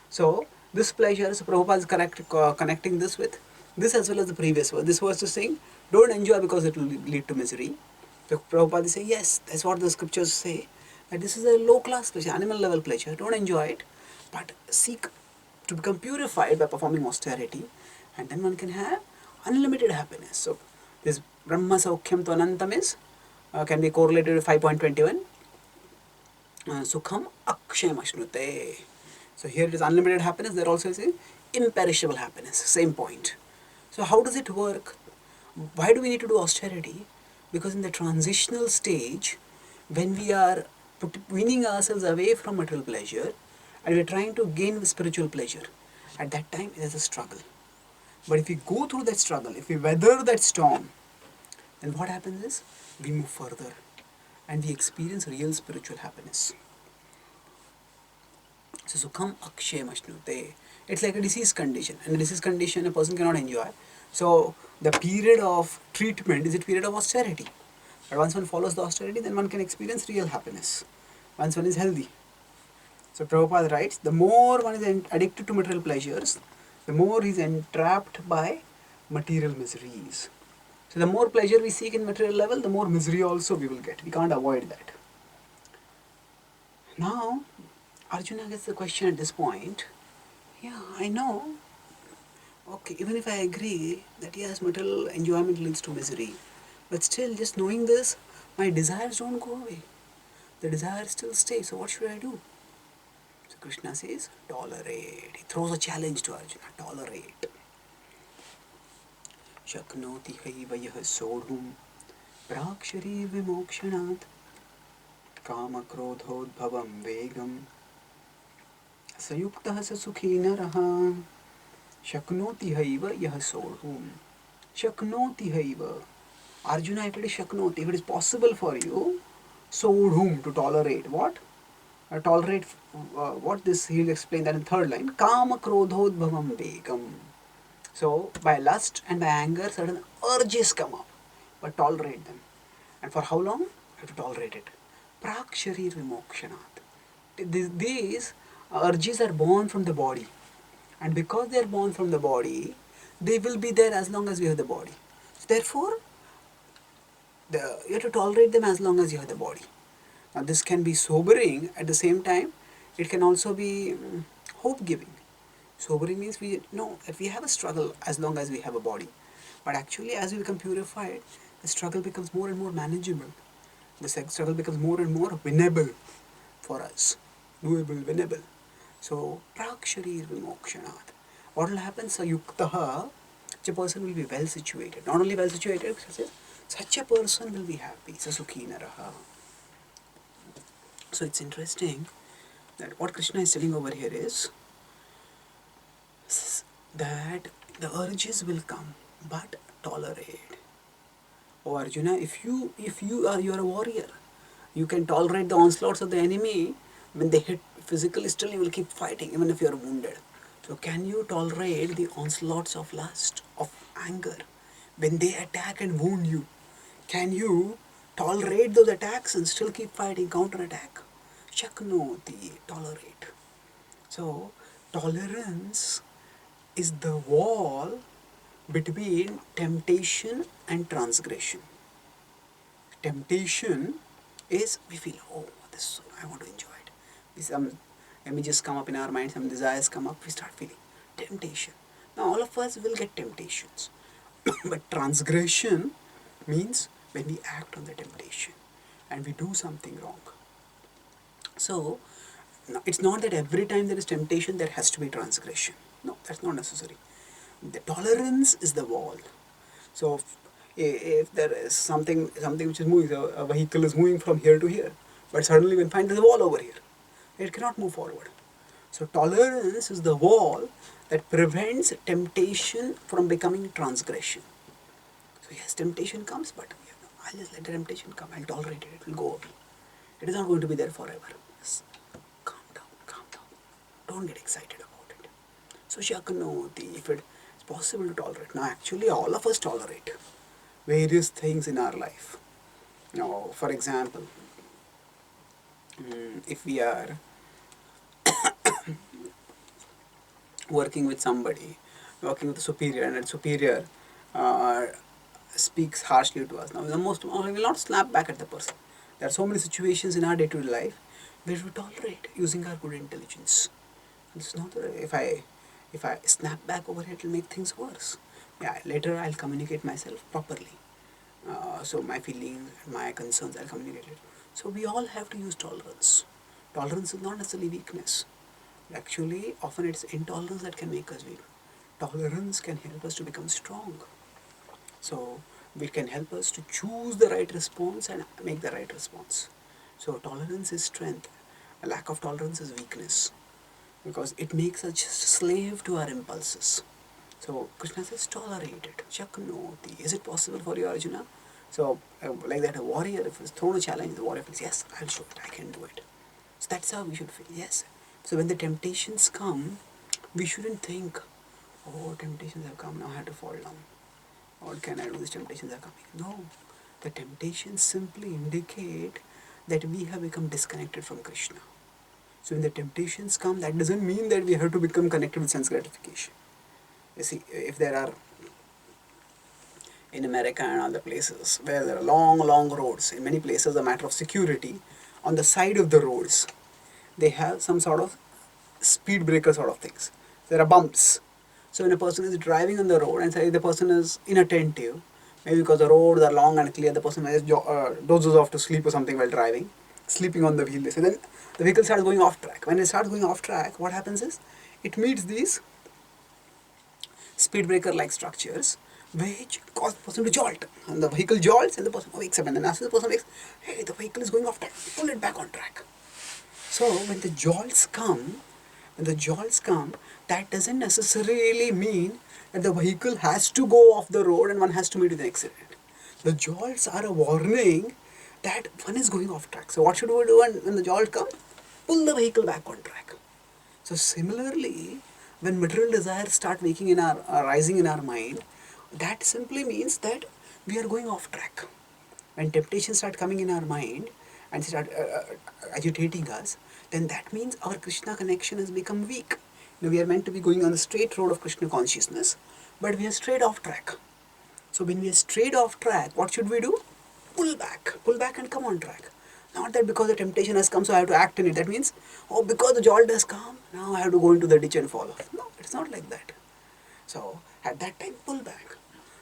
So this pleasure, so Prabhupada is connecting this with this as well as the previous verse. This verse is saying, don't enjoy because it will lead to misery. So Prabhupada is saying, yes, that's what the scriptures say, that this is a low class pleasure, animal level pleasure. Don't enjoy it, but seek to become purified by performing austerity, and then one can have unlimited happiness. So this Brahma Saukhyam to Anantam is can be correlated with 5.21. Sukham Akshayam Ashnute. So here it is unlimited happiness, there also is imperishable happiness, same point. So how does it work? Why do we need to do austerity? Because in the transitional stage, when we are weaning ourselves away from material pleasure and we are trying to gain the spiritual pleasure, at that time it is a struggle. But if we go through that struggle, if we weather that storm, then what happens is we move further and we experience real spiritual happiness. So Sukham Akshayam Ashnute. It's like a disease condition, and the disease condition a person cannot enjoy. So the period of treatment is a period of austerity. But once one follows the austerity, then one can experience real happiness. Once one is healthy. So Prabhupada writes, the more one is addicted to material pleasures, the more he is entrapped by material miseries. So the more pleasure we seek in material level, the more misery also we will get. We can't avoid that. Now, Arjuna gets the question at this point, yeah, I know, okay, even if I agree that yes, material enjoyment leads to misery, but still just knowing this, my desires don't go away. The desires still stay, so what should I do? So Krishna says, tolerate. He throws a challenge to Arjuna, tolerate. Shaknoti haiva yah sodhum prakshari vimokshanat kama krodhodbhavam vegam sayuktah sa sukhi naraha shaknoti haiva yah sodhum. Shaknoti haiva. Arjuna, if it is shaknoti, if it is possible for you, sodhum, to tolerate. What? Tolerate what this, he will explain that in third line. Kama krodhodbhavam vegam. So by lust and by anger, certain urges come up, but tolerate them. And for how long? You have to tolerate it. Praksharir vimokshanat. These urges are born from the body, and because they are born from the body, they will be there as long as we have the body. So therefore, you have to tolerate them as long as you have the body. Now this can be sobering, at the same time It can also be hope-giving. Sobering means we know that we have a struggle as long as we have a body. But actually, as we become purified, the struggle becomes more and more manageable. The struggle becomes more and more winnable for us. Doable, winnable. So, prak sharir vimokshanat. What will happen? So, yuktaha, such a person will be well situated. Not only well situated, such a person will be happy. Sasukhi naraha. So, it's interesting that what Krishna is telling over here is that the urges will come, but tolerate. Oh Arjuna, if you are a warrior, you can tolerate the onslaughts of the enemy. When they hit physically, still you will keep fighting even if you are wounded. So can you tolerate the onslaughts of lust, of anger, when they attack and wound you? Can you tolerate those attacks and still keep fighting, counter-attack? Shaknoti, tolerate. So tolerance is the wall between temptation and transgression. Temptation is we feel, oh, this I want to enjoy it. Some images come up in our mind, some desires come up, we start feeling temptation. Now all of us will get temptations. But transgression means when we act on the temptation and we do something wrong. So it's not that every time there is temptation there has to be transgression. No, that's not necessary. The tolerance is the wall. So if there is something which is moving, a vehicle is moving from here to here, but suddenly we find there's a wall over here, it cannot move forward. So tolerance is the wall that prevents temptation from becoming transgression. So yes, temptation comes, but I'll just let the temptation come. I'll tolerate it. It will go away. It is not going to be there forever. Yes. Calm down, calm down. Don't get excited about it. So Shakanoti, if it is possible to tolerate. Now actually all of us tolerate various things in our life. Now, for example, if we are working with somebody, working with a superior, and that superior speaks harshly to us. Now, we will not slap back at the person. There are so many situations in our day-to-day life where we tolerate using our good intelligence. It's not if I snap back over here, it will make things worse. Yeah, later I'll communicate myself properly. So my feelings, my concerns, I'll communicate it. So we all have to use tolerance. Tolerance is not necessarily weakness. Actually, often it's intolerance that can make us weak. Tolerance can help us to become strong. So it can help us to choose the right response and make the right response. So tolerance is strength. A lack of tolerance is weakness, because it makes us just a slave to our impulses. So Krishna says, tolerate it. Shaknoti. Is it possible for you, Arjuna? So like that, a warrior, if he's thrown a challenge, the warrior feels, yes, I'll show it, I can do it. So that's how we should feel, yes. So when the temptations come, we shouldn't think, oh, temptations have come, now I have to fall down. What can I do? These temptations are coming. No. The temptations simply indicate that we have become disconnected from Krishna. So when the temptations come, that doesn't mean that we have to become connected with sense gratification. You see, if there are, in America and other places, where there are long, long roads, in many places, a matter of security, on the side of the roads, they have some sort of speed breaker sort of things. There are bumps. So when a person is driving on the road and say the person is inattentive, maybe because the roads are long and clear, the person dozes off to sleep or something while driving, sleeping on the wheel. So then the vehicle starts going off track. When it starts going off track, what happens is, it meets these speed breaker like structures which cause the person to jolt. And the vehicle jolts and the person wakes up, and then as the person wakes, hey, the vehicle is going off track, pull it back on track. So when the jolts come, that doesn't necessarily mean that the vehicle has to go off the road and one has to meet with an accident. The jolts are a warning that one is going off track. So what should we do when the jolt comes? Pull the vehicle back on track. So similarly, when material desires start rising in our mind, that simply means that we are going off track. When temptations start coming in our mind and start agitating us, then that means our Krishna connection has become weak. Now we are meant to be going on the straight road of Krishna consciousness, but we are strayed off track. So when we are strayed off track, what should we do? Pull back and come on track. Not that because the temptation has come, so I have to act in it. That means, oh, because the jolt has come, now I have to go into the ditch and fall off. No, it's not like that. So at that time, pull back.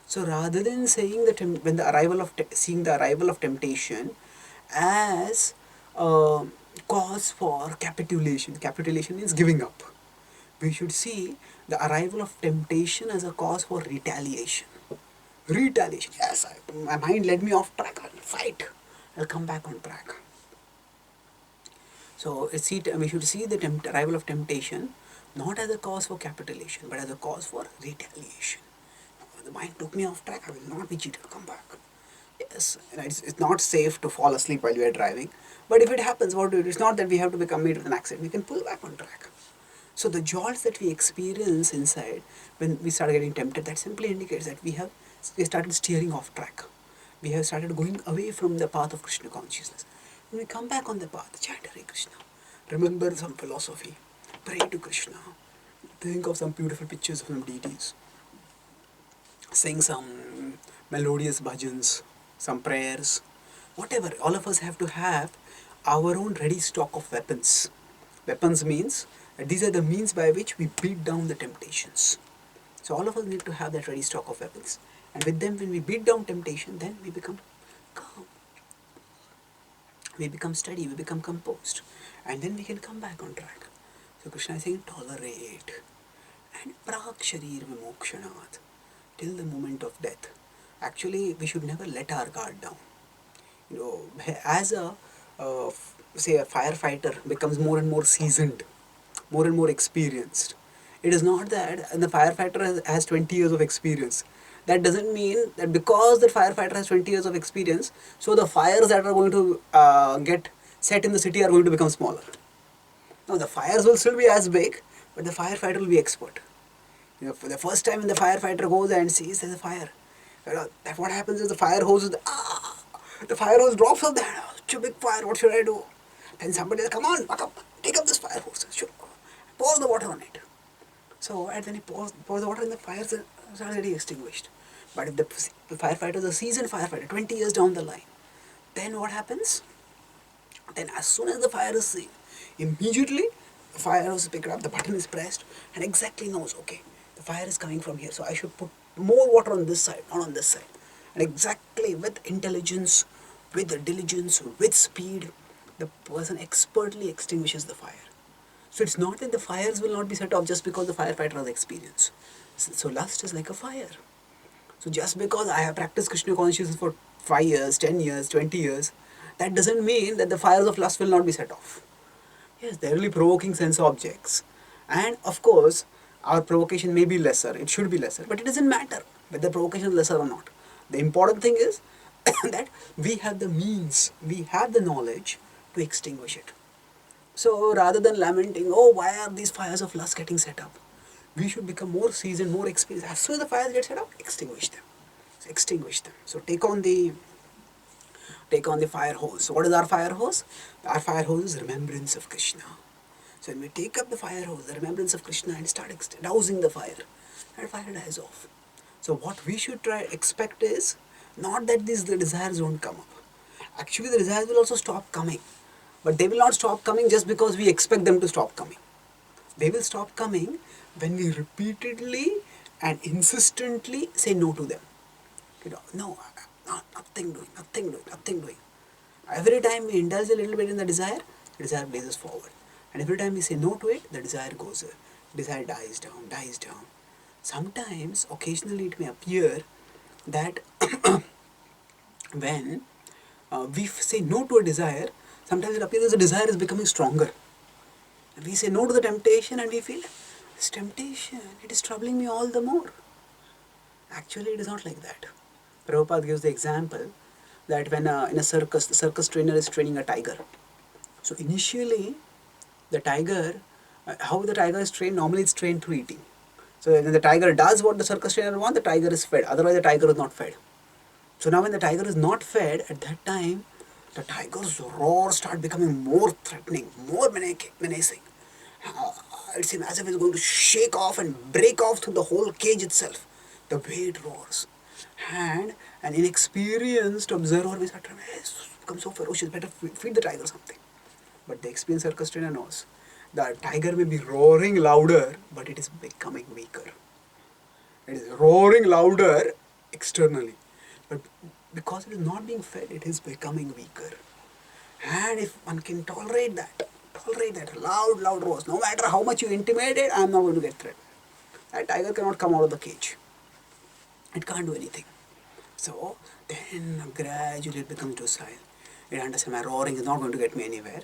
So rather than saying that when the arrival of seeing the arrival of temptation as a cause for capitulation means giving up. We should see the arrival of temptation as a cause for retaliation. Retaliation. Yes, my mind led me off track. I'll fight. I'll come back on track. So we should see the arrival of temptation not as a cause for capitulation, but as a cause for retaliation. The mind took me off track. I will not be cheated. Come back. Yes, it's not safe to fall asleep while you are driving. But if it happens, what do you do? It's not that we have to become made with an accident. We can pull back on track. So the jolts that we experience inside when we start getting tempted, that simply indicates that we started steering off track. We have started going away from the path of Krishna consciousness. When we come back on the path, chant Hare Krishna. Remember some philosophy. Pray to Krishna. Think of some beautiful pictures of some deities. Sing some melodious bhajans, some prayers, whatever. All of us have to have our own ready stock of weapons. Weapons means that these are the means by which we beat down the temptations. So all of us need to have that ready stock of weapons. And with them, when we beat down temptation, then we become calm. We become steady, we become composed. And then we can come back on track. So Krishna is saying, tolerate. And prak sharir vimokshanat, till the moment of death. Actually, we should never let our guard down. You know, as say a firefighter becomes more and more seasoned, more and more experienced, it is not that the firefighter has 20 years of experience. That doesn't mean that because the firefighter has 20 years of experience, so the fires that are going to get set in the city are going to become smaller. No, the fires will still be as big, but the firefighter will be expert. You know, for the first time when the firefighter goes and sees there's a fire, that what happens is the fire hose, the fire hose drops off there. It's a big fire, what should I do? Then somebody says, come on, back up, take up this fire hose, pour the water on it. So, and then he pours the water and the fire is already extinguished. But if the firefighter is a seasoned firefighter, 20 years down the line, then what happens? Then as soon as the fire is seen, immediately the fire hose is picked up, the button is pressed, and exactly knows, okay, the fire is coming from here, so I should put more water on this side, not on this side. And exactly with intelligence, with diligence, with speed, the person expertly extinguishes the fire. So it's not that the fires will not be set off just because the firefighter has experience. So lust is like a fire. So just because I have practiced Krishna consciousness for 5 years, 10 years, 20 years, that doesn't mean that the fires of lust will not be set off. Yes, they're really provoking sense objects. And of course, our provocation may be lesser, it should be lesser, but it doesn't matter whether the provocation is lesser or not. The important thing is that we have the means, we have the knowledge to extinguish it. So rather than lamenting, oh, why are these fires of lust getting set up? We should become more seasoned, more experienced. As soon as the fires get set up, extinguish them. So extinguish them. So take on the fire hose. So what is our fire hose? Our fire hose is remembrance of Krishna. So when we take up the fire hose, the remembrance of Krishna, and start dousing the fire, that fire dies off. So what we should expect is not that the desires don't come up. Actually, the desires will also stop coming. But they will not stop coming just because we expect them to stop coming. They will stop coming when we repeatedly and insistently say no to them. You know, no, nothing doing. Every time we indulge a little bit in the desire blazes forward. And every time we say no to it, the desire dies down. Sometimes, occasionally it may appear that when we say no to a desire, sometimes it appears the desire is becoming stronger. And we say no to the temptation and we feel, this temptation, it is troubling me all the more. Actually, it is not like that. Prabhupada gives the example that when in a circus, the circus trainer is training a tiger. So initially, the tiger, how the tiger is trained, normally it's trained through eating. So when the tiger does what the circus trainer wants, the tiger is fed. Otherwise, the tiger is not fed. So now when the tiger is not fed, at that time, the tiger's roar starts becoming more threatening, more menacing. It seems as if it's going to shake off and break off through the whole cage itself. The way it roars. And an inexperienced observer will start, become so ferocious, better feed the tiger something. But the experienced circus trainer knows the tiger may be roaring louder, but it is becoming weaker. It is roaring louder externally, but because it is not being fed, it is becoming weaker. And if one can tolerate that loud roars, no matter how much you intimidate, I am not going to get threatened. That tiger cannot come out of the cage. It can't do anything. So then gradually it becomes docile. It understands my roaring is not going to get me anywhere.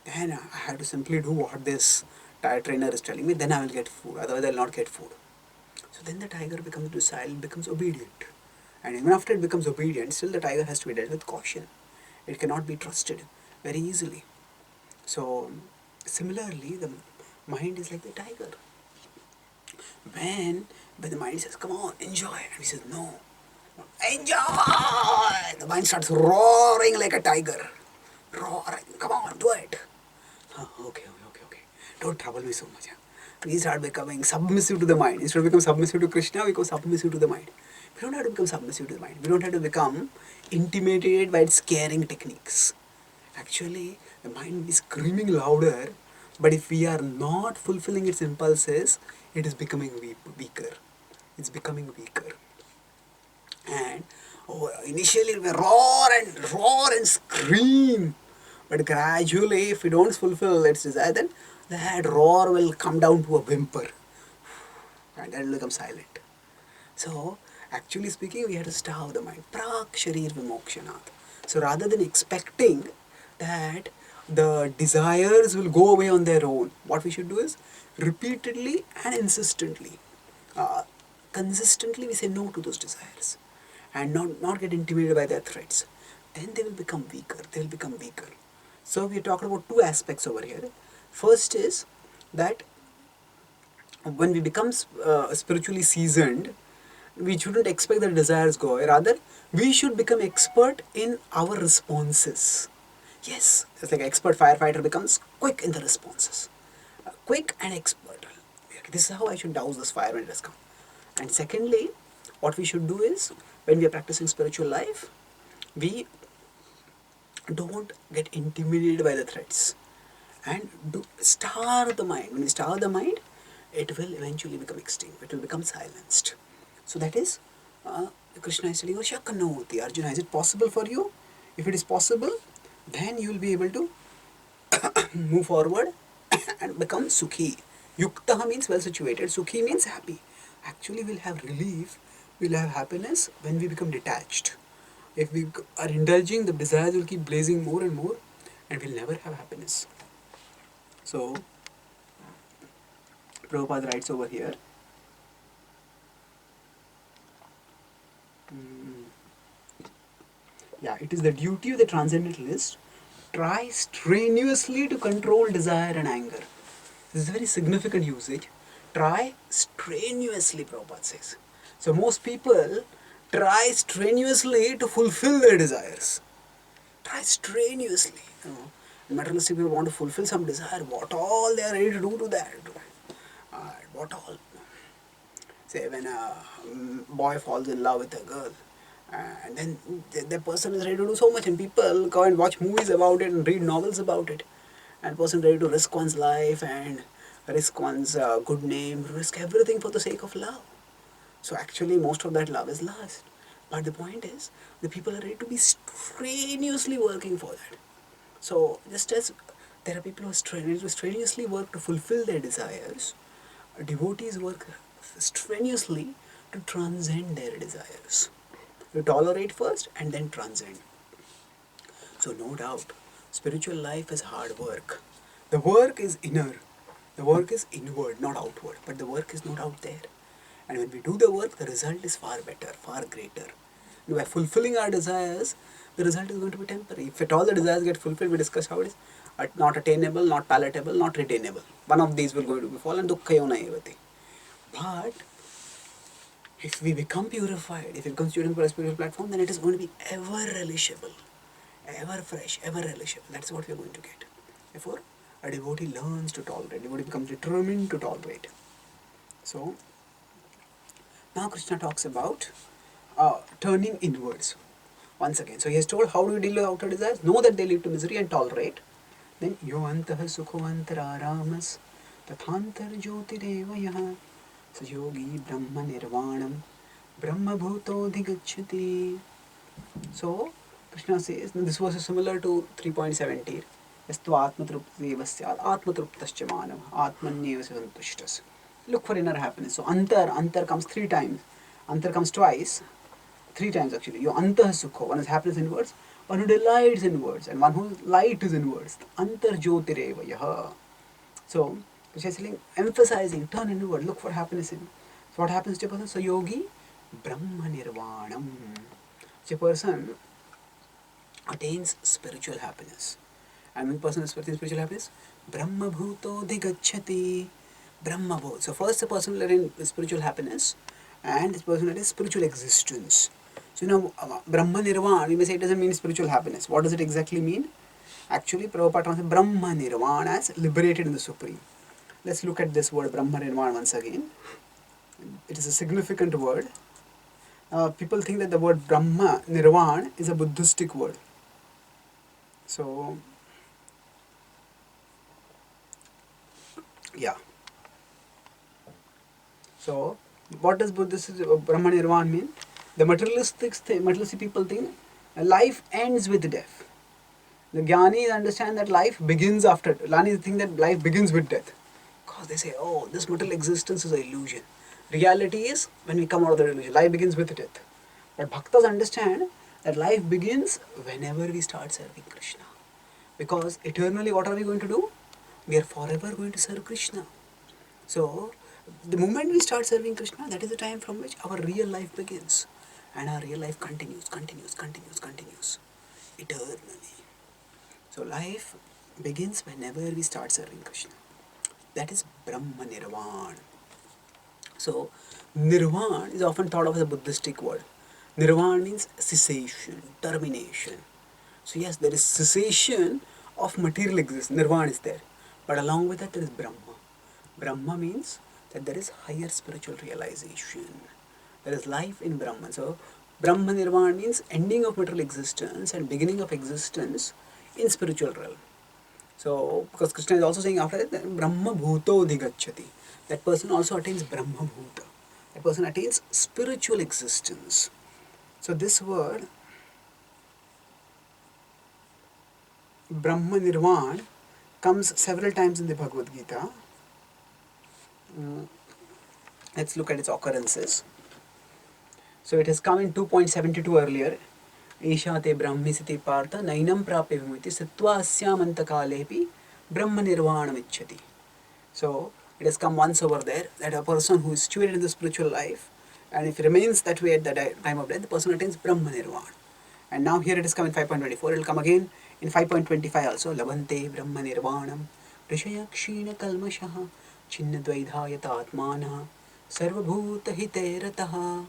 Then I have to simply do what this trainer is telling me. Then I will get food. Otherwise I will not get food. So then the tiger becomes docile, becomes obedient. And even after it becomes obedient, still the tiger has to be dealt with caution. It cannot be trusted very easily. So similarly, the mind is like the tiger. When the mind says, come on, enjoy, and we say, no, enjoy, the mind starts roaring like a tiger. Roaring, come on, do it. Oh, okay. Don't trouble me so much. We start becoming submissive to the mind. Instead of becoming submissive to Krishna, we become submissive to the mind. We don't have to become submissive to the mind. We don't have to become intimidated by its scaring techniques. Actually, the mind is screaming louder, but if we are not fulfilling its impulses, it is becoming weaker. It's becoming weaker. And initially it will roar and scream. But gradually, if we don't fulfill its desire, then that roar will come down to a whimper. And then it will become silent. So, actually speaking, we have to starve the mind. Prak sharir vimokshanat. So, rather than expecting that the desires will go away on their own, what we should do is repeatedly and insistently, consistently we say no to those desires and not get intimidated by their threats. Then they will become weaker. So we are talking about two aspects over here. First is that when we become spiritually seasoned, we shouldn't expect that desires go away. Rather, we should become expert in our responses. Yes, it's like an expert firefighter becomes quick in the responses. Quick and expert. This is how I should douse this fire when it has come. And secondly, what we should do is, when we are practicing spiritual life, we don't get intimidated by the threats and starve the mind. When we starve the mind, it will eventually become extinct. It will become silenced. So that is, Krishna is telling Shakanoti. Arjuna, is it possible for you? If it is possible, then you will be able to move forward and become Sukhi. Yuktaha means well situated. Sukhi means happy. Actually, we'll have relief, we'll have happiness when we become detached. If we are indulging, the desires will keep blazing more and more, and we'll never have happiness. So, Prabhupada writes over here, it is the duty of the transcendentalist, try strenuously to control desire and anger. This is a very significant usage. Try strenuously, Prabhupada says. So most people try strenuously to fulfill their desires. Try strenuously. Materialistic people want to fulfill some desire. What all they are ready to do to that? What all? Say when a boy falls in love with a girl, and then the person is ready to do so much, and people go and watch movies about it and read novels about it, and person ready to risk one's life and risk one's good name, risk everything for the sake of love. So actually most of that love is lost. But the point is, the people are ready to be strenuously working for that. So just as there are people who strenuously work to fulfill their desires, devotees work strenuously to transcend their desires. You tolerate first and then transcend. So no doubt, spiritual life is hard work. The work is inner. The work is inward, not outward. But the work is not out there. And when we do the work, the result is far better, far greater. And by fulfilling our desires, the result is going to be temporary. If at all the desires get fulfilled, we discuss how it is not attainable, not palatable, not retainable. One of these will going to be fallen, dukkayona evati. But if we become purified, if it comes to a spiritual platform, then it is going to be ever relishable, ever fresh, ever relishable. That's what we are going to get. Therefore, a devotee learns to tolerate. A devotee becomes determined to tolerate. So, now Krishna talks about turning inwards. Once again, so he has told how do you deal with outer desires? Know that they lead to misery and tolerate. Then yo antah sukho antaramas tathantar jyotireva so yogi brahma nirvanam brahma bhuto dhigacchati. So Krishna says, this verse is similar to 3.17. Yastu atmatrupti vasyad atmatruptascha manav atmanyeva santushtas. Look for inner happiness. So antar comes 3 times. Antar comes twice. 3 times actually. Yo antah sukho. One is happiness inwards, one who delights inwards, and one whose light is inwards. Antar jyotireva yaha. So which is emphasizing, turn inward, look for happiness in. So what happens to a person? So yogi brahma nirvanam. So a person attains spiritual happiness. And when a person attains spiritual happiness, brahma bhuto dhigacchati. Brahma bhut. So first the person will attain spiritual happiness, and this person attains spiritual existence. So now Brahma Nirvana, we may say it doesn't mean spiritual happiness. What does it exactly mean? Actually, Prabhupada translates Brahma Nirvana as liberated in the Supreme. Let's look at this word Brahma Nirvana once again. It is a significant word. People think that the word Brahma Nirvana is a Buddhistic word. So, yeah. So, what does Brahma Nirvana mean? The materialistic people think life ends with death. The Jnanis understand that life begins after. Jnanis think that life begins with death. Because they say, oh, this material existence is an illusion. Reality is when we come out of the illusion. Life begins with death. But Bhaktas understand that life begins whenever we start serving Krishna. Because eternally, what are we going to do? We are forever going to serve Krishna. So, the moment we start serving Krishna, that is the time from which our real life begins. And our real life continues eternally. So life begins whenever we start serving Krishna. That is Brahma Nirvana. So Nirvana is often thought of as a Buddhistic word. Nirvana means cessation, termination. So yes, there is cessation of material existence. Nirvana is there. But along with that there is Brahma. Brahma means that there is higher spiritual realization. There is life in Brahman. So Brahma Nirvana means ending of material existence and beginning of existence in spiritual realm. So because Krishna is also saying after that, Brahma Bhuto Dhigacchati. That person also attains Brahma Bhuta. That person attains spiritual existence. So this word Brahma Nirvana comes several times in the Bhagavad Gita. Let's look at its occurrences. So it has come in 2.72 earlier. Esha te brahmisiti partha nainam prapya vimiti sitva asyamanta kalepi brahma nirvanam icchati. So it has come once over there that a person who is situated in the spiritual life and if he remains that way at the time of death, the person attains brahma nirvana. And now here it has come in 5.24. It will come again in 5.25 also. Labhante brahma nirvanam rishaya kshina kalmashaha chinna dvaidhayata atmana sarvabhuta hiterataha.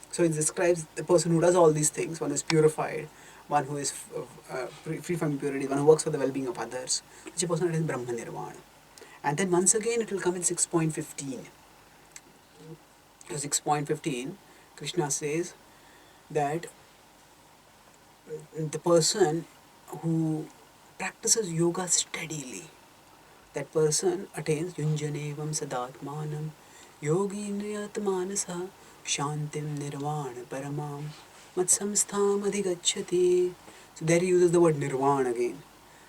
So it describes the person who does all these things, one who is purified, one who is free from impurity, one who works for the well-being of others. Such a person is Brahma Nirvana. And then once again it will come in 6.15. So 6.15, Krishna says that the person who practices yoga steadily, that person attains Yunjanevam Sadatmanam Yogi Nriyatmanasa Shantim Nirvana Paramam Matsamstham Adhigacchati. So there he uses the word Nirvana again.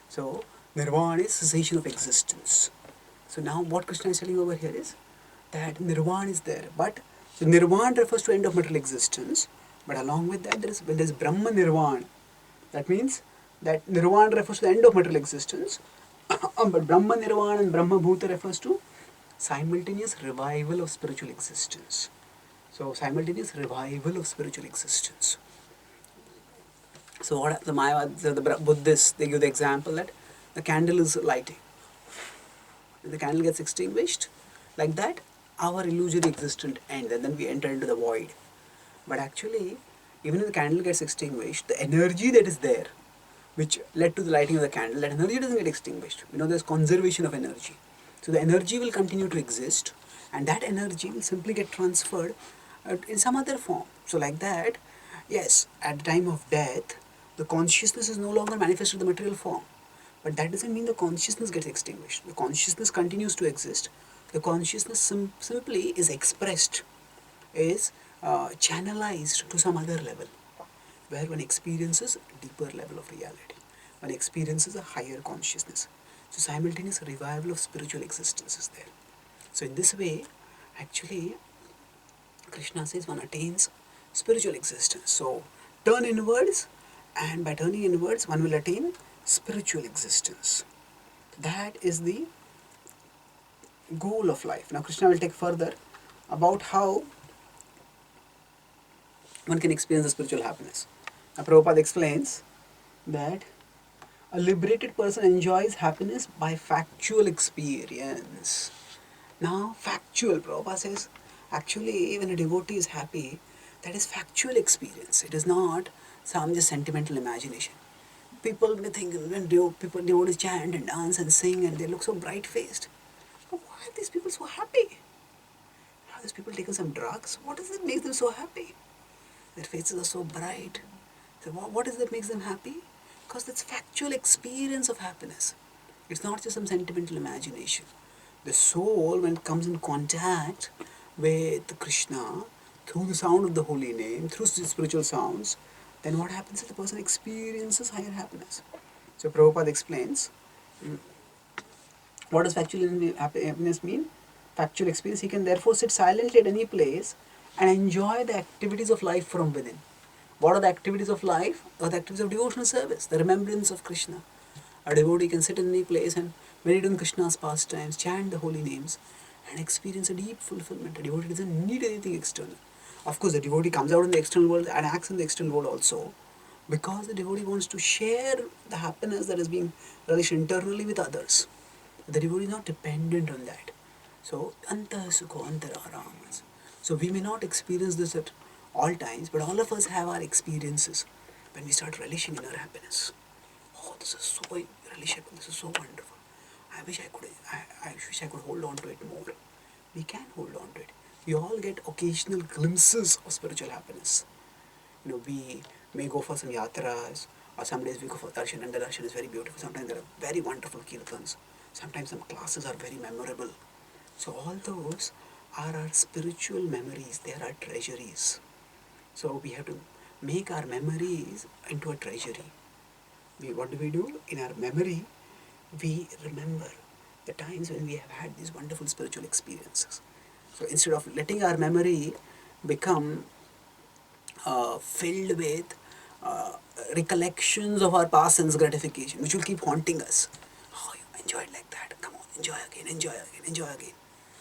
So Nirvana is cessation of existence. So now what Krishna is telling over here is that Nirvana is there. But so Nirvana refers to end of material existence. But along with that there is Brahma Nirvana. That means that Nirvana refers to the end of material existence. But Brahma Nirvana and Brahma Bhuta refers to simultaneous revival of spiritual existence. So simultaneous revival of spiritual existence. So what the Buddhists, they give the example that the candle is lighting. When the candle gets extinguished, like that, our illusory existence ends and then we enter into the void. But actually, even if the candle gets extinguished, the energy that is there, which led to the lighting of the candle, that energy doesn't get extinguished. There's conservation of energy. So the energy will continue to exist and that energy will simply get transferred in some other form. So like that, Yes, at the time of death, the consciousness is no longer manifested in the material form. But that doesn't mean the consciousness gets extinguished. The consciousness continues to exist. The consciousness simply is expressed, is channelized to some other level, where one experiences a deeper level of reality. One experiences a higher consciousness. So simultaneous revival of spiritual existence is there. So in this way, actually, Krishna says one attains spiritual existence. So turn inwards, and by turning inwards, one will attain spiritual existence. That is the goal of life. Now Krishna will take further about how one can experience the spiritual happiness. Now Prabhupada explains that a liberated person enjoys happiness by factual experience. Now, factual, Prabhupada says, actually, when a devotee is happy, that is factual experience. It is not some just sentimental imagination. People may think when devotees chant and dance and sing and they look so bright faced. Why are these people so happy? Are these people taking some drugs? What does it make them so happy? Their faces are so bright. So what is that makes them happy? Because that's factual experience of happiness. It's not just some sentimental imagination. The soul, when it comes in contact with Krishna through the sound of the holy name, through spiritual sounds, then what happens is the person experiences higher happiness. So Prabhupada explains, what does factual happiness mean? Factual experience. He can therefore sit silently at any place and enjoy the activities of life from within. What are the activities of life? Are the activities of devotional service, the remembrance of Krishna. A devotee can sit in any place and meditate on Krishna's pastimes, chant the holy names, and experience a deep fulfillment. A devotee doesn't need anything external. Of course, the devotee comes out in the external world and acts in the external world also, because the devotee wants to share the happiness that is being relished internally with others. The devotee is not dependent on that. So, anta sukho antaramas. So, we may not experience this at all times, but all of us have our experiences when we start relishing in our happiness. Oh, this is so relishable. This is so wonderful. I wish I could hold on to it more. We can hold on to it. We all get occasional glimpses of spiritual happiness. We may go for some yatras, or some days we go for darshan, and the darshan is very beautiful. Sometimes there are very wonderful kirtans. Sometimes some classes are very memorable. So all those are our spiritual memories. They are our treasuries. So we have to make our memories into a treasury. What do? In our memory, we remember the times when we have had these wonderful spiritual experiences. So instead of letting our memory become filled with recollections of our past sense gratification, which will keep haunting us. Oh, you enjoyed like that. Come on, enjoy again, enjoy again, enjoy again.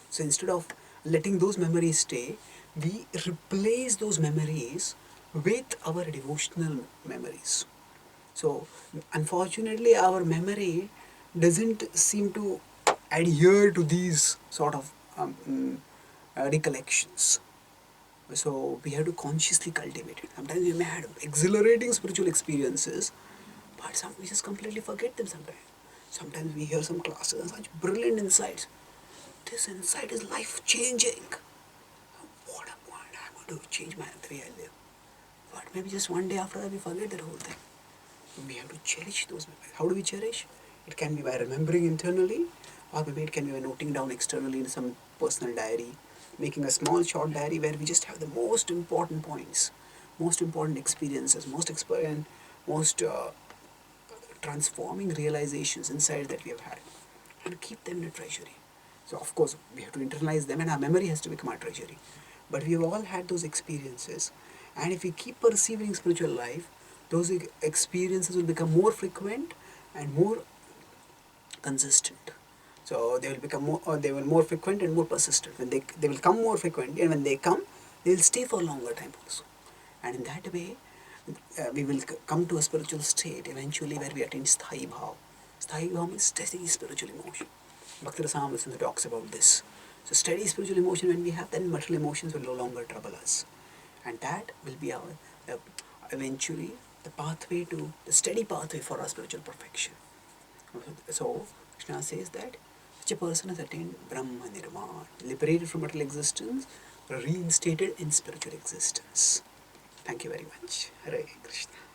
So instead of letting those memories stay, we replace those memories with our devotional memories. So unfortunately, our memory doesn't seem to adhere to these sort of recollections. So we have to consciously cultivate it. Sometimes we may have exhilarating spiritual experiences, but we just completely forget them sometimes. Sometimes we hear some classes and such brilliant insights. This insight is life changing. What a point! I'm going to change the way I live. But maybe just one day after that we forget that whole thing. We have to cherish those memories. How do we cherish? It can be by remembering internally, or maybe it can be by noting down externally in some personal diary, making a small short diary where we just have the most important points, most important experiences, most transforming realizations inside that we have had, and keep them in a treasury. So of course we have to internalize them, and our memory has to become our treasury. But we have all had those experiences, and if we keep perceiving spiritual life, those experiences will become more frequent and more consistent. So they will become more, or they will more frequent and more persistent. When they will come more frequently, and when they come, they will stay for a longer time also. And in that way, we will come to a spiritual state eventually where we attain sthai bhav. Sthai bhav means steady spiritual emotion. Bhakti Rasamrita talks about this. So steady spiritual emotion, when we have, then material emotions will no longer trouble us, and that will be our eventually the pathway to the steady pathway for our spiritual perfection. So Krishna says that such a person has attained Brahma Nirvana, liberated from material existence, reinstated in spiritual existence. Thank you very much. Hare Krishna.